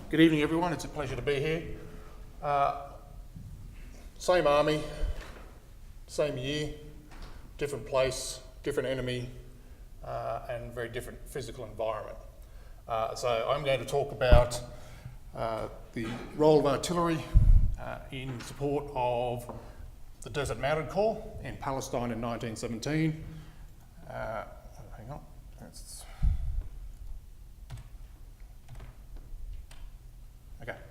Good evening, everyone. It's a pleasure to be here. Same army, same year, different place, different enemy, and very different physical environment. So I'm going to talk about the role of artillery in support of the Desert Mounted Corps in Palestine in 1917. Hang on.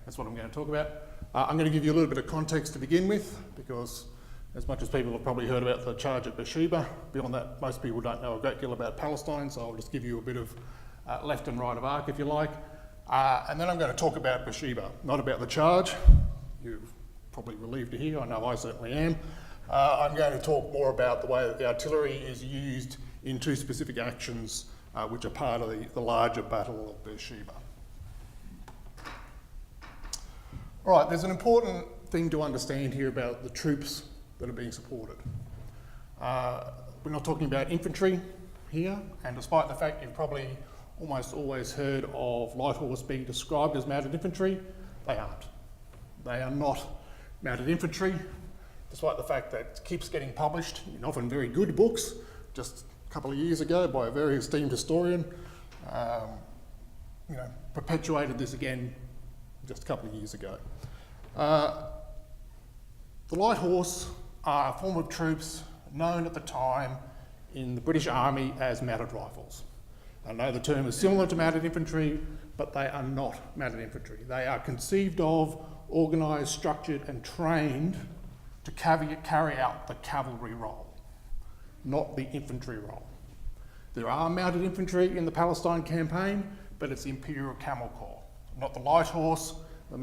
That's what I'm going to talk about. I'm going to give you a little bit of context to begin with, because as much as people have probably heard about the charge at Beersheba, beyond that most people don't know a great deal about Palestine, so I'll just give you a bit of left and right of arc if you like. And then I'm going to talk about Beersheba, not about the charge. You're probably relieved to hear, I know I certainly am. I'm going to talk more about the way that the artillery is used in two specific actions which are part of the larger Battle of Beersheba. All right, there's an important thing to understand here about the troops that are being supported. We're not talking about infantry here, and despite the fact you've probably almost always heard of light horse being described as mounted infantry, they aren't. They are not mounted infantry, despite the fact that it keeps getting published in often very good books. Just a couple of years ago by a very esteemed historian, perpetuated this again just a couple of years ago. The light horse are a form of troops known at the time in the British Army as mounted rifles. I know the term is similar to mounted infantry, but they are not mounted infantry. They are conceived of, organised, structured and trained to carry out the cavalry role, not the infantry role. There are mounted infantry in the Palestine campaign, but it's the Imperial Camel Corps, not the light horse, the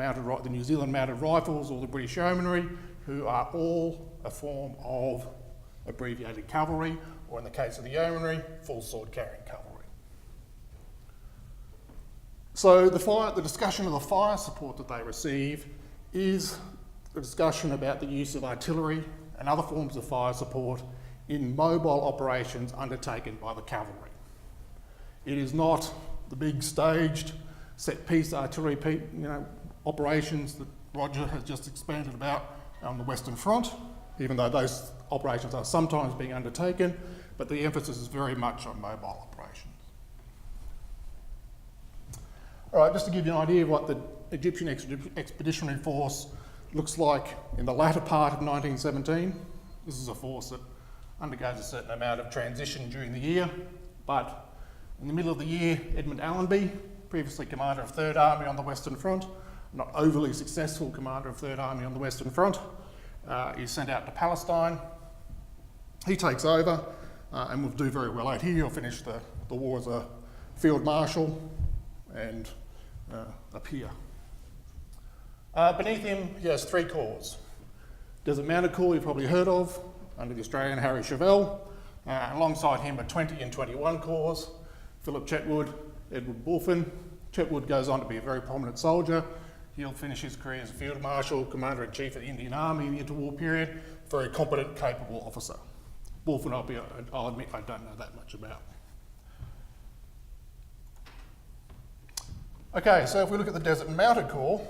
New Zealand mounted rifles or the British Yeomanry, who are all a form of abbreviated cavalry, or in the case of the Yeomanry, full sword carrying cavalry. So the discussion of the fire support that they receive is a discussion about the use of artillery and other forms of fire support in mobile operations undertaken by the cavalry. It is not the big staged set-piece artillery operations that Roger has just expanded about on the Western Front, even though those operations are sometimes being undertaken, but the emphasis is very much on mobile operations. All right, just to give you an idea of what the Egyptian Expeditionary Force looks like in the latter part of 1917. This is a force that undergoes a certain amount of transition during the year, but in the middle of the year, Edmund Allenby, previously commander of 3rd Army on the Western Front, not overly successful commander of 3rd Army on the Western Front, is sent out to Palestine. He takes over and will do very well out here. He'll finish the war as a field marshal and up here. Beneath him, he has 3 corps. Desert Mounted Corps you've probably heard of, under the Australian Harry Chevelle. Alongside him are 20 and 21 corps, Philip Chetwood, Edward Bulfin. Chetwood goes on to be a very prominent soldier. He'll finish his career as a Field Marshal, Commander-in-Chief of the Indian Army in the interwar period, very competent, capable officer. Bulfin, I'll admit I don't know that much about. Okay, so if we look at the Desert Mounted Corps,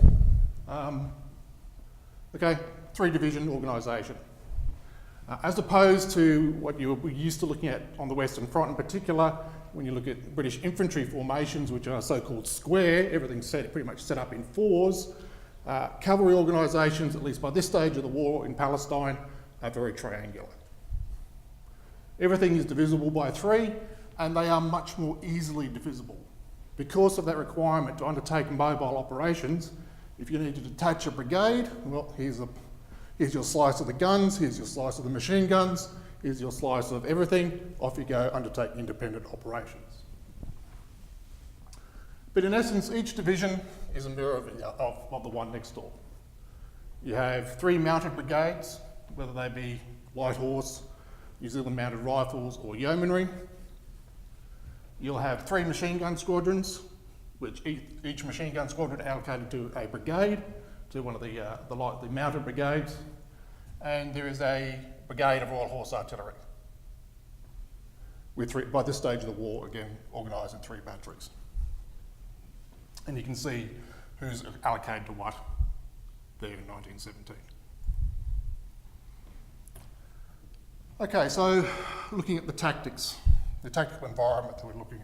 3-division organisation. As opposed to what you're used to looking at on the Western Front in particular, when you look at British infantry formations, which are so-called square, everything's pretty much set up in 4s. Cavalry organisations, at least by this stage of the war in Palestine, are very triangular. Everything is divisible by 3, and they are much more easily divisible. Because of that requirement to undertake mobile operations, if you need to detach a brigade, well, here's your slice of the guns, here's your slice of the machine guns, here's your slice of everything, off you go, undertake independent operations. But in essence, each division is a mirror of the one next door. You have 3 mounted brigades, whether they be light horse, New Zealand mounted rifles or yeomanry. You'll have 3 machine gun squadrons, which each machine gun squadron allocated to a brigade, to one of the mounted brigades. And there is a brigade of Royal Horse Artillery. By this stage of the war, again, organised in 3 batteries. And you can see who's allocated to what there in 1917. Okay, so looking at the tactics, the tactical environment that we're looking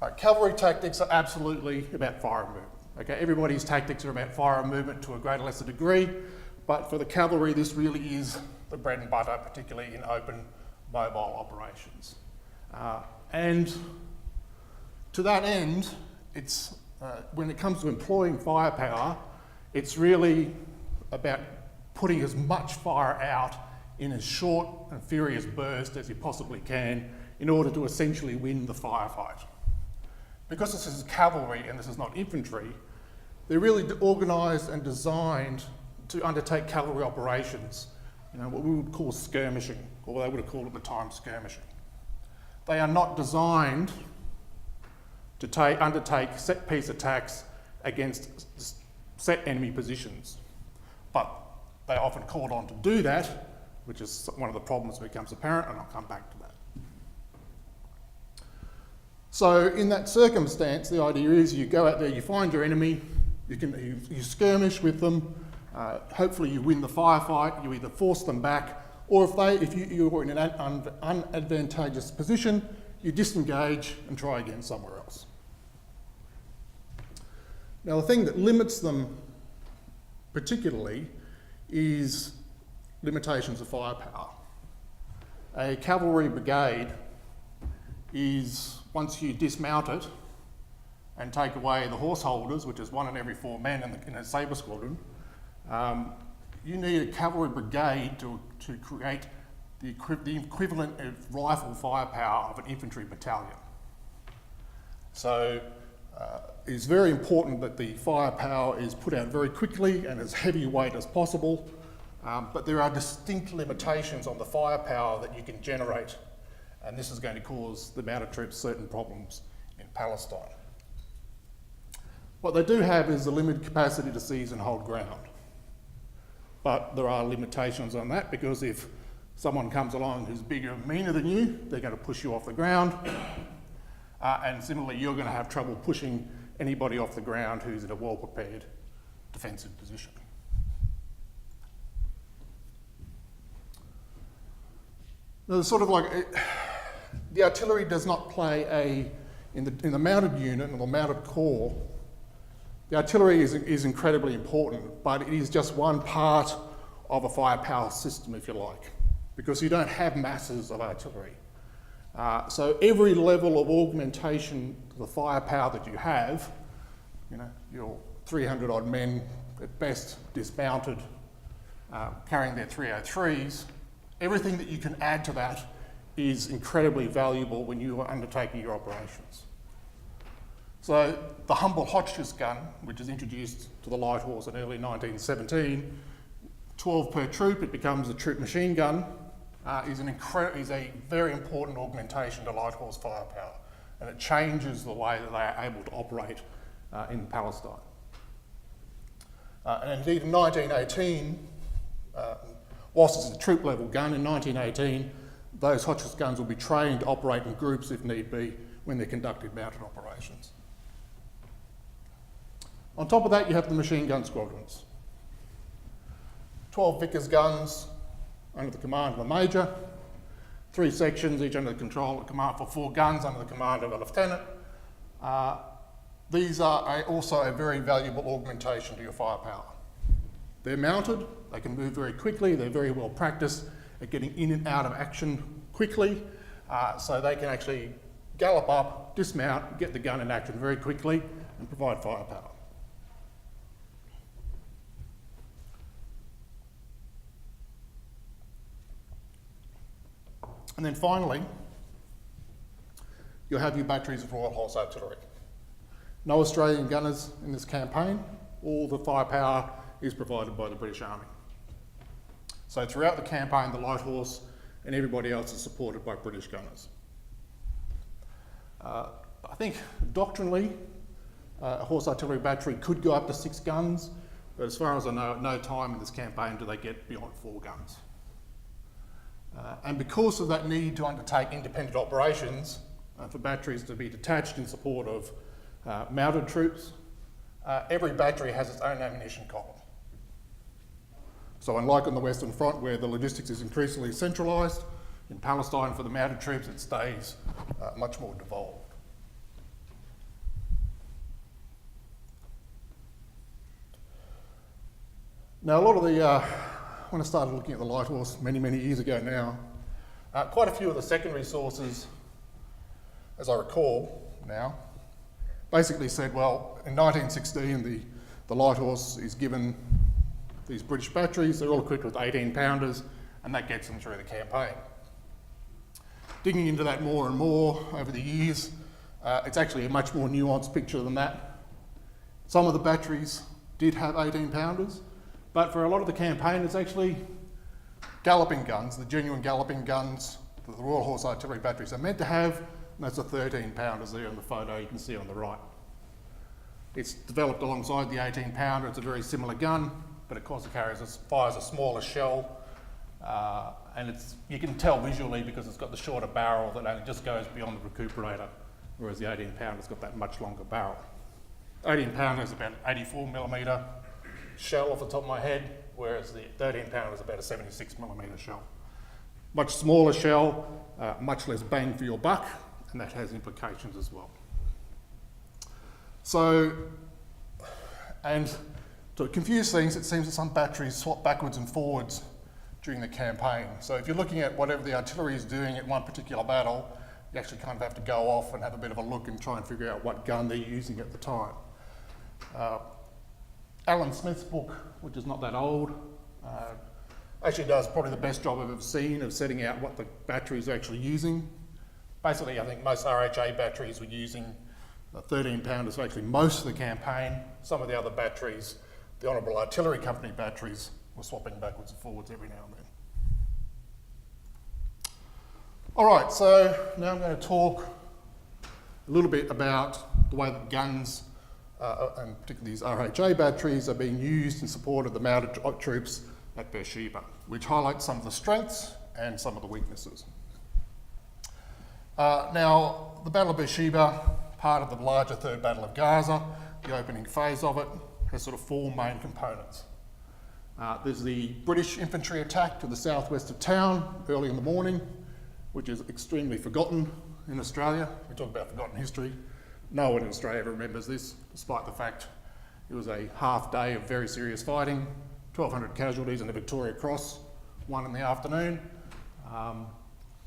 at. Cavalry tactics are absolutely about fire and movement. Okay, everybody's tactics are about fire and movement to a greater or lesser degree, but for the cavalry, this really is the bread and butter, particularly in open mobile operations. And to that end, it's when it comes to employing firepower, it's really about putting as much fire out in as short and furious burst as you possibly can in order to essentially win the firefight. Because this is cavalry and this is not infantry, they're really organised and designed to undertake cavalry operations, what we would call skirmishing, or they would have called at the time skirmishing. They are not designed to undertake set-piece attacks against set enemy positions, but they're often called on to do that, which is one of the problems that becomes apparent, and I'll come back to that. So in that circumstance, the idea is you go out there, you find your enemy, you skirmish with them, hopefully you win the firefight, you either force them back, or if you're in an unadvantageous position, you disengage and try again somewhere else. Now the thing that limits them particularly is limitations of firepower. A cavalry brigade is, once you dismount it and take away the horse holders, which is 1 in every 4 men in a sabre squadron, you need a cavalry brigade to create the equivalent of rifle firepower of an infantry battalion. So it's very important that the firepower is put out very quickly and as heavyweight as possible, but there are distinct limitations on the firepower that you can generate, and this is going to cause the mounted troops certain problems in Palestine. What they do have is a limited capacity to seize and hold ground. But there are limitations on that, because if someone comes along who's bigger and meaner than you, they're going to push you off the ground. And similarly, you're going to have trouble pushing anybody off the ground who's in a well-prepared defensive position. Now, the artillery does not play in the mounted unit or the mounted corps. The artillery is incredibly important, but it is just one part of a firepower system, if you like, because you don't have masses of artillery. So every level of augmentation to the firepower that you have, your 300 odd men at best dismounted, carrying their 303s, everything that you can add to that is incredibly valuable when you are undertaking your operations. So the humble Hotchkiss gun, which is introduced to the light horse in early 1917, 12 per troop, it becomes a troop machine gun, is a very important augmentation to light horse firepower, and it changes the way that they are able to operate in Palestine. And indeed in 1918, whilst it's a troop level gun, in 1918, those Hotchkiss guns will be trained to operate in groups if need be when they're conducting mounted operations. On top of that, you have the machine gun squadrons. 12 Vickers guns under the command of a major, 3 sections, each under the command for 4 guns under the command of a lieutenant. These are also a very valuable augmentation to your firepower. They're mounted, they can move very quickly, they're very well practiced at getting in and out of action quickly, so they can actually gallop up, dismount, get the gun in action very quickly and provide firepower. And then finally, you'll have your batteries of Royal Horse Artillery. No Australian gunners in this campaign. All the firepower is provided by the British Army. So throughout the campaign, the Light Horse and everybody else is supported by British gunners. I think doctrinally, a horse artillery battery could go up to 6 guns, but as far as I know, at no time in this campaign do they get beyond 4 guns. And because of that need to undertake independent operations, for batteries to be detached in support of mounted troops, every battery has its own ammunition column. So unlike on the Western Front, where the logistics is increasingly centralised, in Palestine for the mounted troops it stays much more devolved. Now a lot of the, when I started looking at the light horse many years ago now, quite a few of the secondary sources, as I recall now, basically said, well, in 1916 the light horse is given these British batteries, they're all equipped with 18-pounders, and that gets them through the campaign. Digging into that more and more over the years, it's actually a much more nuanced picture than that. Some of the batteries did have 18-pounders, but for a lot of the campaign it's actually galloping guns, the genuine galloping guns that the Royal Horse Artillery batteries are meant to have, and that's the 13-pounders there in the photo you can see on the right. It's developed alongside the 18-pounder, it's a very similar gun, but of course it fires a smaller shell, and you can tell visually because it's got the shorter barrel that only just goes beyond the recuperator, whereas the 18-pounder's got that much longer barrel. 18-pounder is about an 84mm shell off the top of my head, whereas the 13-pounder is about a 76mm shell. Much smaller shell, much less bang for your buck, and that has implications as well. So, and to confuse things, it seems that some batteries swap backwards and forwards during the campaign. So if you're looking at whatever the artillery is doing at one particular battle, you actually kind of have to go off and have a bit of a look and try and figure out what gun they're using at the time. Alan Smith's book, which is not that old, actually does probably the best job I've ever seen of setting out what the batteries are actually using. Basically, I think most RHA batteries were using the 13-pounders for actually most of the campaign. Some of the other batteries, the Honourable Artillery Company batteries, were swapping backwards and forwards every now and then. All right, so now I'm going to talk a little bit about the way that guns, and particularly these RHA batteries, are being used in support of the mounted troops at Beersheba, which highlights some of the strengths and some of the weaknesses. Now, the Battle of Beersheba, part of the larger Third Battle of Gaza, the opening phase of it, has sort of four main components. There's the British infantry attack to the southwest of town early in the morning, which is extremely forgotten in Australia. We talk about forgotten history. No one in Australia ever remembers this, despite the fact it was a half day of very serious fighting, 1,200 casualties in the Victoria Cross, 1 in the afternoon.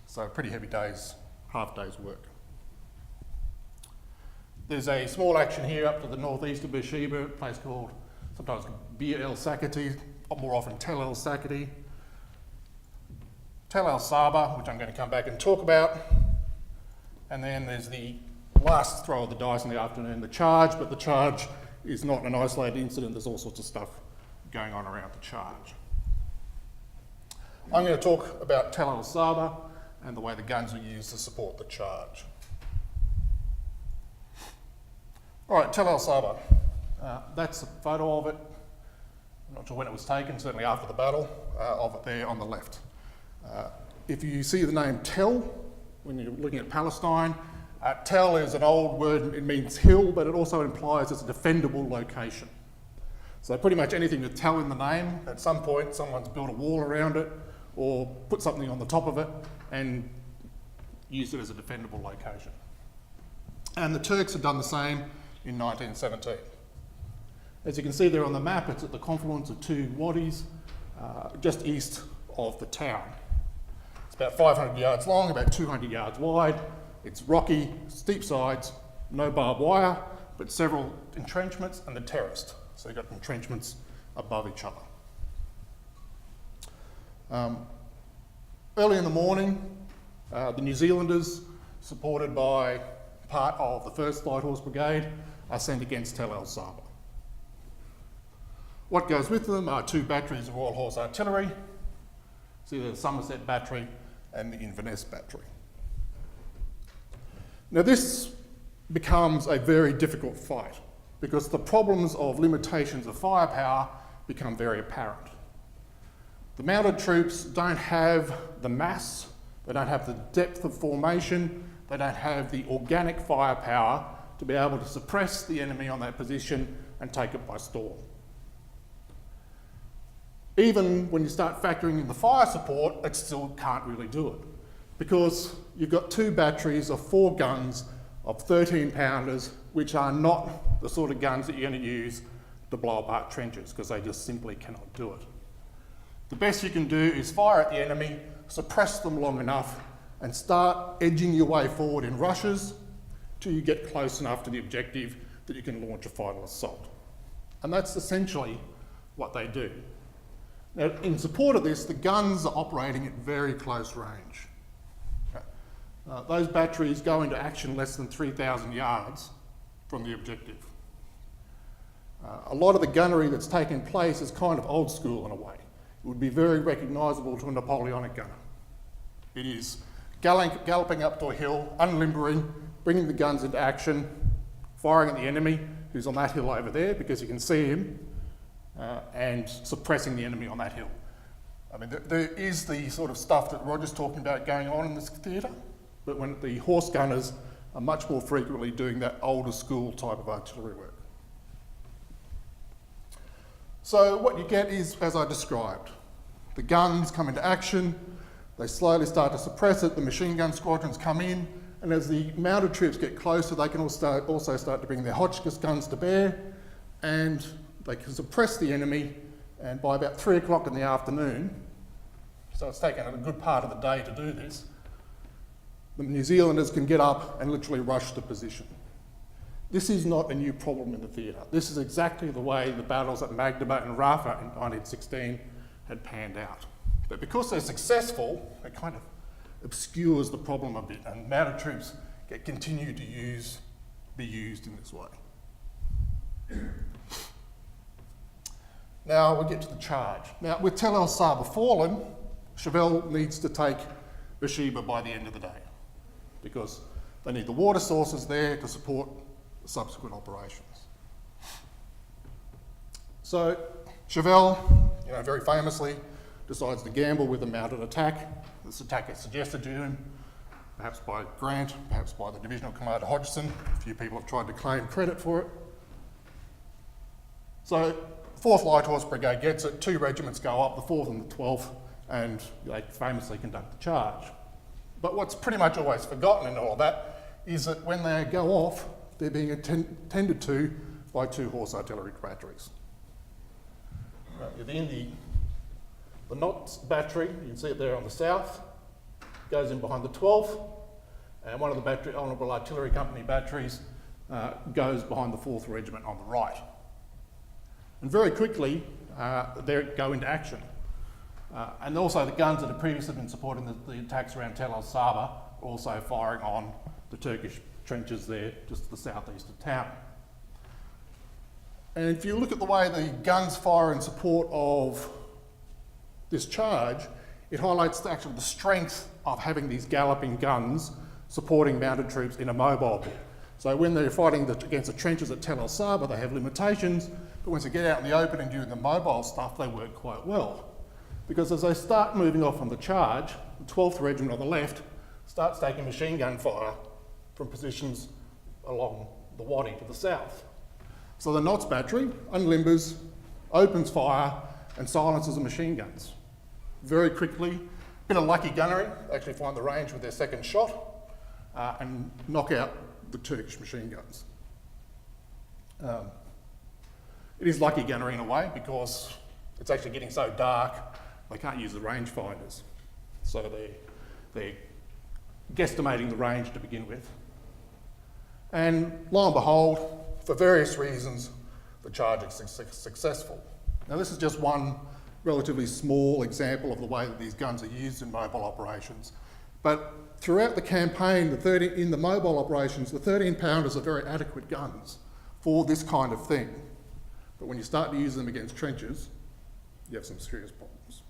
So pretty heavy days, half day's work. There's a small action here up to the northeast of Beersheba, a place called sometimes Bir El Sakati, more often Tel El Sakati. Tel El Saba, which I'm going to come back and talk about. And then there's the last throw of the dice in the afternoon, the charge, but the charge is not an isolated incident. There's all sorts of stuff going on around the charge. I'm going to talk about Tel El Saba and the way the guns were used to support the charge. All right, Tel El Saba. That's a photo of it. I'm not sure when it was taken, certainly after the battle, of it there on the left. If you see the name Tel, when you're looking at Palestine, Tel is an old word, it means hill, but it also implies it's a defendable location. So pretty much anything with Tel in the name, at some point someone's built a wall around it or put something on the top of it and used it as a defendable location. And the Turks had done the same in 1917. As you can see there on the map, it's at the confluence of two wadis, just east of the town. It's about 500 yards long, about 200 yards wide. It's rocky, steep sides, no barbed wire, but several entrenchments and the terraced. So you've got entrenchments above each other. Early in the morning, the New Zealanders, supported by part of the 1st Light Horse Brigade, are sent against Tel El Saba. What goes with them are 2 batteries of Royal Horse Artillery, so the Somerset Battery and the Inverness Battery. Now this becomes a very difficult fight because the problems of limitations of firepower become very apparent. The mounted troops don't have the mass, they don't have the depth of formation, they don't have the organic firepower to be able to suppress the enemy on that position and take it by storm. Even when you start factoring in the fire support, it still can't really do it, because you've got 2 batteries of 4 guns of 13 pounders, which are not the sort of guns that you're going to use to blow apart trenches, because they just simply cannot do it. The best you can do is fire at the enemy, suppress them long enough, and start edging your way forward in rushes till you get close enough to the objective that you can launch a final assault. And that's essentially what they do. Now, in support of this, the guns are operating at very close range. Okay. Those batteries go into action less than 3,000 yards from the objective. A lot of the gunnery that's taken place is kind of old school in a way. It would be very recognisable to a Napoleonic gunner. It is galloping up to a hill, unlimbering, bringing the guns into action, firing at the enemy who's on that hill over there because you can see him, and suppressing the enemy on that hill. I mean, there is the sort of stuff that Roger's talking about going on in this theatre, but when the horse gunners are much more frequently doing that older school type of artillery work. So what you get is, as I described, the guns come into action, they slowly start to suppress it, the machine gun squadrons come in, and as the mounted troops get closer, they can also start to bring their Hotchkiss guns to bear, and they can suppress the enemy, and by about 3 o'clock in the afternoon, so it's taken a good part of the day to do this, the New Zealanders can get up and literally rush the position. This is not a new problem in the theatre. This is exactly the way the battles at Magdeburg and Rafa in 1916 had panned out. But because they're successful, it kind of obscures the problem a bit, and mounted troops continue to be used in this way. Now we get to the charge. Now with Tel El Saba fallen, Chauvel needs to take Beersheba by the end of the day, because they need the water sources there to support the subsequent operations. So Chauvel, very famously, decides to gamble with a mounted attack. This attack is suggested to him, perhaps by Grant, perhaps by the Divisional Commander Hodgson. A few people have tried to claim credit for it. So 4th Light Horse Brigade gets it, 2 regiments go up, the 4th and the 12th, and they famously conduct the charge. But what's pretty much always forgotten in all of that is that when they go off, they're being attended to by 2 horse artillery batteries. The Knots battery, you can see it there on the south, goes in behind the 12th, and one of the Honourable Artillery Company batteries goes behind the 4th Regiment on the right. And very quickly, they go into action. And also the guns that had previously been supporting the attacks around Tel El Saba also firing on the Turkish trenches there, just to the southeast of town. And if you look at the way the guns fire in support of this charge, it highlights the strength of having these galloping guns supporting mounted troops in a mobile bit. So when they're fighting against the trenches at Tel El Saba, they have limitations, but once they get out in the open and doing the mobile stuff, they work quite well. Because as they start moving off on the charge, the 12th Regiment on the left starts taking machine gun fire from positions along the Wadi to the south. So the Knots battery unlimbers, opens fire, and silences the machine guns. Very quickly, bit of lucky gunnery, they actually find the range with their second shot and knock out the Turkish machine guns. It is lucky gunnery in a way because it's actually getting so dark they can't use the rangefinders. So they're guesstimating the range to begin with. And lo and behold, for various reasons, the charge is successful. Now this is just one relatively small example of the way that these guns are used in mobile operations. But throughout the campaign, in the mobile operations, the 13-pounders are very adequate guns for this kind of thing. But when you start to use them against trenches, you have some serious problems.